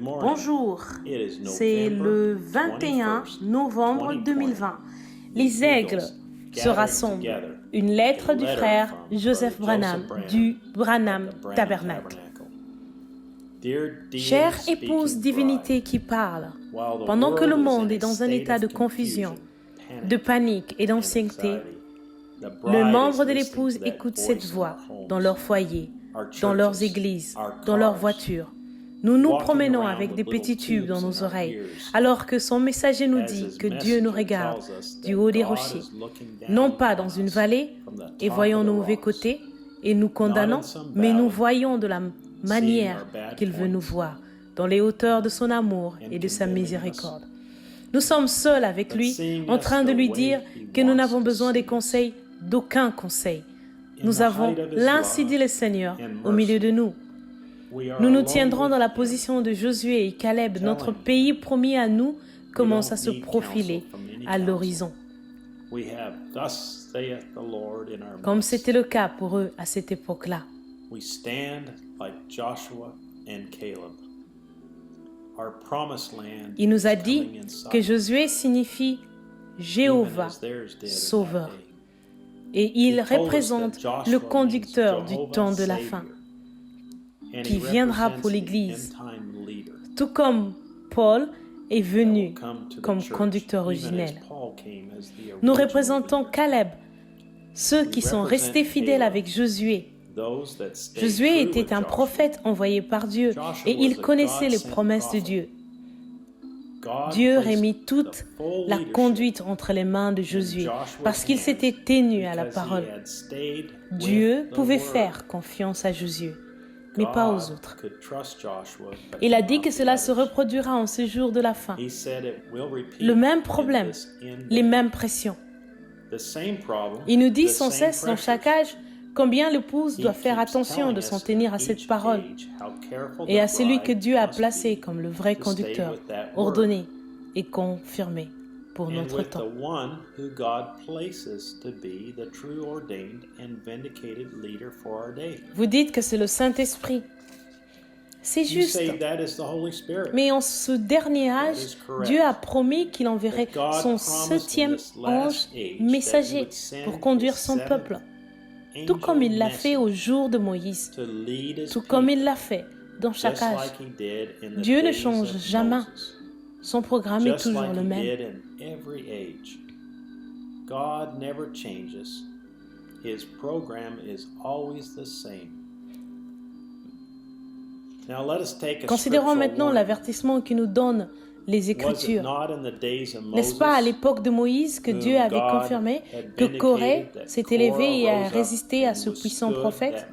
Bonjour, c'est le 21 novembre 2020. Les aigles se rassemblent. Une lettre du frère Joseph Branham du Branham Tabernacle. Chère épouse divinité qui parle, pendant que le monde est dans un état de confusion, de panique et d'anxiété, le membre de l'épouse écoute cette voix dans leur foyer, dans leurs églises, dans leurs voitures. Nous nous promenons avec des petits tubes dans nos oreilles, alors que son messager nous dit que Dieu nous regarde du haut des rochers, non pas dans une vallée, et voyons nos mauvais côtés, et nous condamnons, mais nous voyons de la manière qu'il veut nous voir, dans les hauteurs de son amour et de sa miséricorde. Nous sommes seuls avec lui, en train de lui dire que nous n'avons besoin des conseils d'aucun conseil. Nous avons l'ainsi dit le Seigneur au milieu de nous. Nous nous tiendrons dans la position de Josué et Caleb. Notre pays promis à nous commence à se profiler à l'horizon. Comme c'était le cas pour eux à cette époque-là. Il nous a dit que Josué signifie Jéhovah, Sauveur. Et il représente le conducteur du temps de la fin, qui viendra pour l'Église, tout comme Paul est venu comme conducteur originel. Nous représentons Caleb, ceux qui sont restés fidèles avec Josué. Josué était un prophète envoyé par Dieu et il connaissait les promesses de Dieu. Dieu remit toute la conduite entre les mains de Josué parce qu'il s'était tenu à la parole. Dieu pouvait faire confiance à Josué, mais pas aux autres. Il a dit que cela se reproduira en ce jour de la fin. Le même problème, les mêmes pressions. Il nous dit sans cesse dans chaque âge combien l'épouse doit faire attention de s'en tenir à cette parole et à celui que Dieu a placé comme le vrai conducteur, ordonné et confirmé pour notre temps. Vous dites que c'est le Saint-Esprit. C'est juste. Mais en ce dernier âge, Dieu a promis qu'il enverrait son 7e ange messager pour conduire son peuple. Tout comme il l'a fait au jour de Moïse, tout comme il l'a fait dans chaque âge. Dieu ne change jamais. Son programme est toujours le même. Considérons maintenant l'avertissement que nous donnent les Écritures. N'est-ce pas à l'époque de Moïse que Dieu avait confirmé que Corée s'est élevé et a résisté à ce puissant prophète?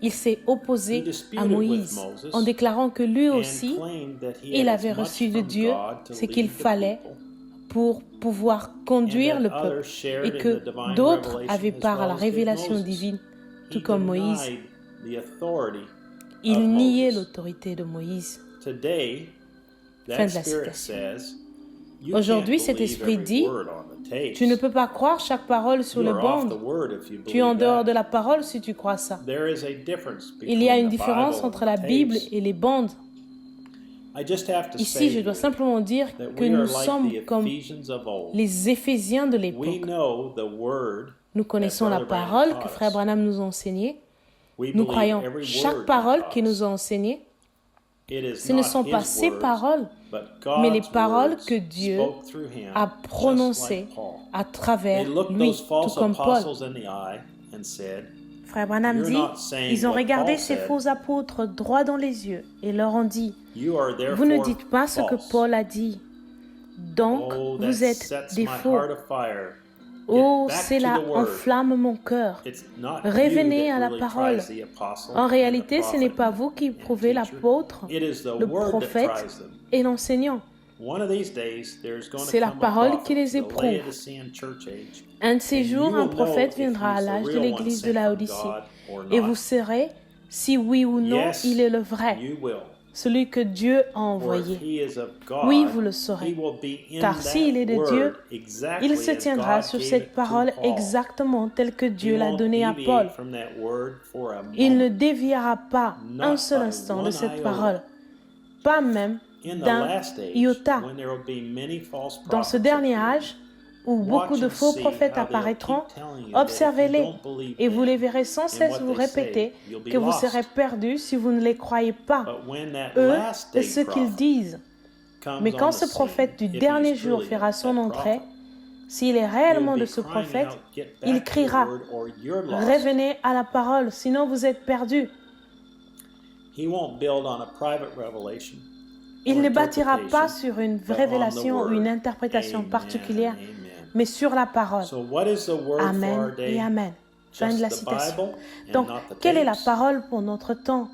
Il s'est opposé à Moïse en déclarant que lui aussi, il avait reçu de Dieu ce qu'il fallait pour pouvoir conduire le peuple et que d'autres avaient part à la révélation divine, tout comme Moïse. Il niait l'autorité de Moïse. Fin de la citation. Aujourd'hui, cet esprit dit, tu ne peux pas croire chaque parole sur le bande. Tu es en dehors de la parole si tu crois ça. Il y a une différence entre la Bible et les bandes. Ici, je dois simplement dire que nous sommes comme les Éphésiens de l'époque. Nous connaissons la parole que Frère Branham nous a enseignée. Nous croyons chaque parole qu'il nous a enseignée. Ce ne sont pas ses paroles, mais les paroles que Dieu a prononcées à travers lui, tout comme Paul. Frère Branham dit, ils ont regardé ces faux apôtres droit dans les yeux et leur ont dit, vous ne dites pas ce que Paul a dit, donc vous êtes des faux. Oh, cela enflamme mon cœur. Revenez à la parole. En réalité, ce n'est pas vous qui éprouvez l'apôtre, le prophète et l'enseignant. C'est la parole qui les éprouve. Un de ces jours, un prophète viendra à l'âge de l'église de Laodicée et vous saurez si oui ou non il est le vrai, celui que Dieu a envoyé. Oui, vous le saurez, car s'il est de Dieu, il se tiendra sur cette parole exactement telle que Dieu l'a donnée à Paul. Il ne déviera pas un seul instant de cette parole. pas même d'un iota. Dans ce dernier âge, où beaucoup de faux prophètes apparaîtront, observez-les et vous les verrez sans cesse vous répéter que vous serez perdus si vous ne les croyez pas, eux et ce qu'ils disent. Mais quand ce prophète du dernier jour fera son entrée, s'il est réellement de ce prophète, il criera « Revenez à la parole, sinon vous êtes perdus ». Il ne bâtira pas sur une révélation ou une interprétation particulière, mais sur la parole. Amen et Amen. Fin de la citation. Donc, quelle est la parole pour notre temps?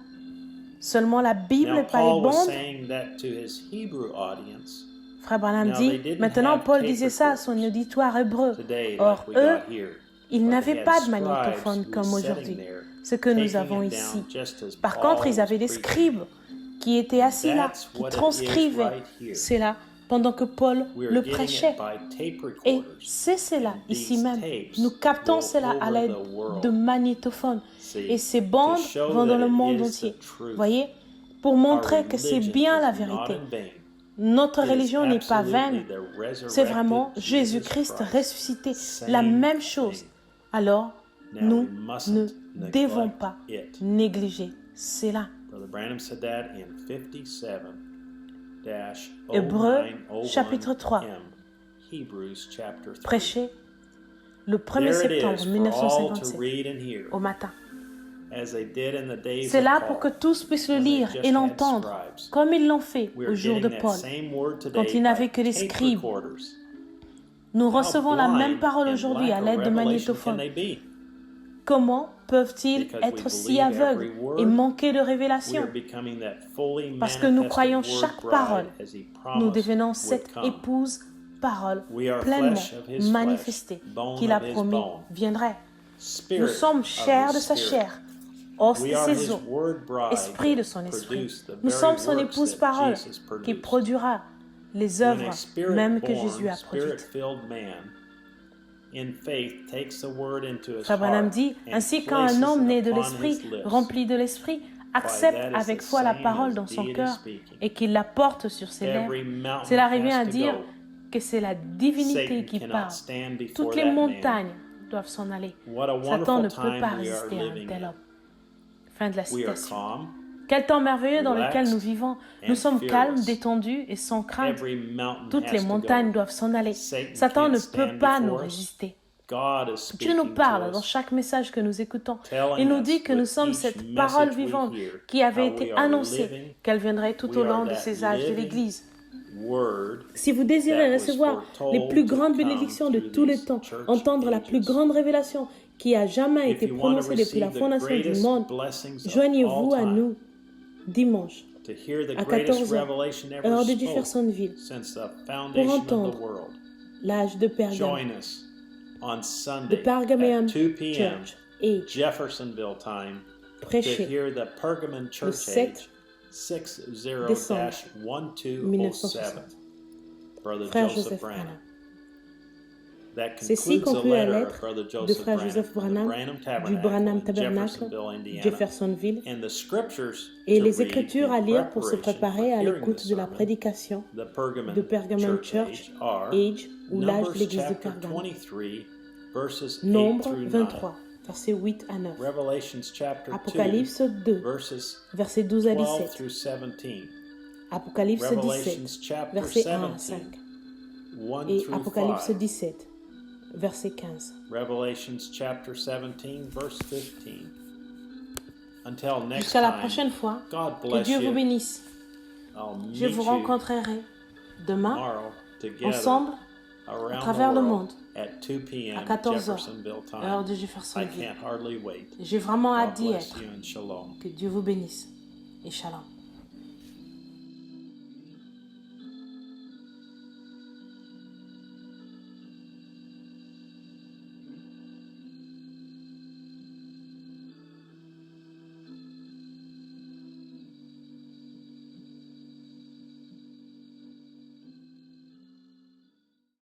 Seulement la Bible et pas les bandes? Frère Branham dit, maintenant Paul disait ça à son auditoire hébreu. Or, eux, ils n'avaient pas de magnétophone comme aujourd'hui, ce que nous avons ici. Par contre, ils avaient des scribes qui étaient assis là, qui transcrivaient cela pendant que Paul le prêchait. Et c'est cela, ici même. Nous captons cela à l'aide de magnétophones. Et ces bandes vont dans le monde entier. Voyez, pour montrer que c'est bien la vérité. Notre religion n'est pas vaine. C'est vraiment Jésus-Christ ressuscité. La même chose. Alors, nous ne devons pas négliger cela. Hébreux, chapitre 3, prêché le 1er septembre 1957, au matin. C'est là pour que tous puissent le lire et l'entendre, comme ils l'ont fait au jour de Paul, quand il n'avait que des scribes. Nous recevons la même parole aujourd'hui à l'aide de magnétophones. Comment peuvent-ils être si aveugles et manquer de révélation? Parce que nous croyons chaque parole. Nous devenons cette épouse parole pleinement manifestée qu'il a promis viendrait. Nous sommes chairs de sa chair, os de ses os, esprit de son esprit. Nous sommes son épouse parole qui produira les œuvres même que Jésus a produites. Frère Branham dit, ainsi quand un homme né de l'esprit, rempli de l'esprit, accepte avec foi la parole dans son cœur et qu'il la porte sur ses lèvres, cela revient à dire que c'est la divinité qui parle. Toutes les montagnes doivent s'en aller. Satan ne peut pas résister à un tel homme. Fin de la citation. Quel temps merveilleux dans lequel nous vivons. Nous sommes calmes, détendus et sans crainte. Toutes les montagnes doivent s'en aller. Satan ne peut pas nous résister. Dieu nous parle dans chaque message que nous écoutons. Il nous dit que nous sommes cette parole vivante qui avait été annoncée, qu'elle viendrait tout au long de ces âges de l'Église. Si vous désirez recevoir les plus grandes bénédictions de tous les temps, entendre la plus grande révélation qui a jamais été prononcée depuis la fondation du monde, joignez-vous à nous dimanche à 14h, heure de Jeffersonville, pour entendre l'âge de Pergame, de Pergameum Church Age, prêché le 7 décembre 1960. Frère Joseph Branham. Ceci conclut la lettre de Frère Joseph Branham du Branham Tabernacle, Jeffersonville, et les Écritures à lire pour se préparer à l'écoute de la prédication de Pergamum Church Age, ou l'âge de l'Église de Pergame. Nombre 23, versets 8 à 9. Apocalypse 2, versets 12 à 17. Apocalypse 17, versets 1 à 5. Et Apocalypse 17, verset 15. Jusqu'à la prochaine fois, que Dieu vous bénisse. Je vous rencontrerai demain, ensemble, à travers le monde, à 14h, heure de Jeffersonville. J'ai vraiment hâte d'y être. Que Dieu vous bénisse et shalom.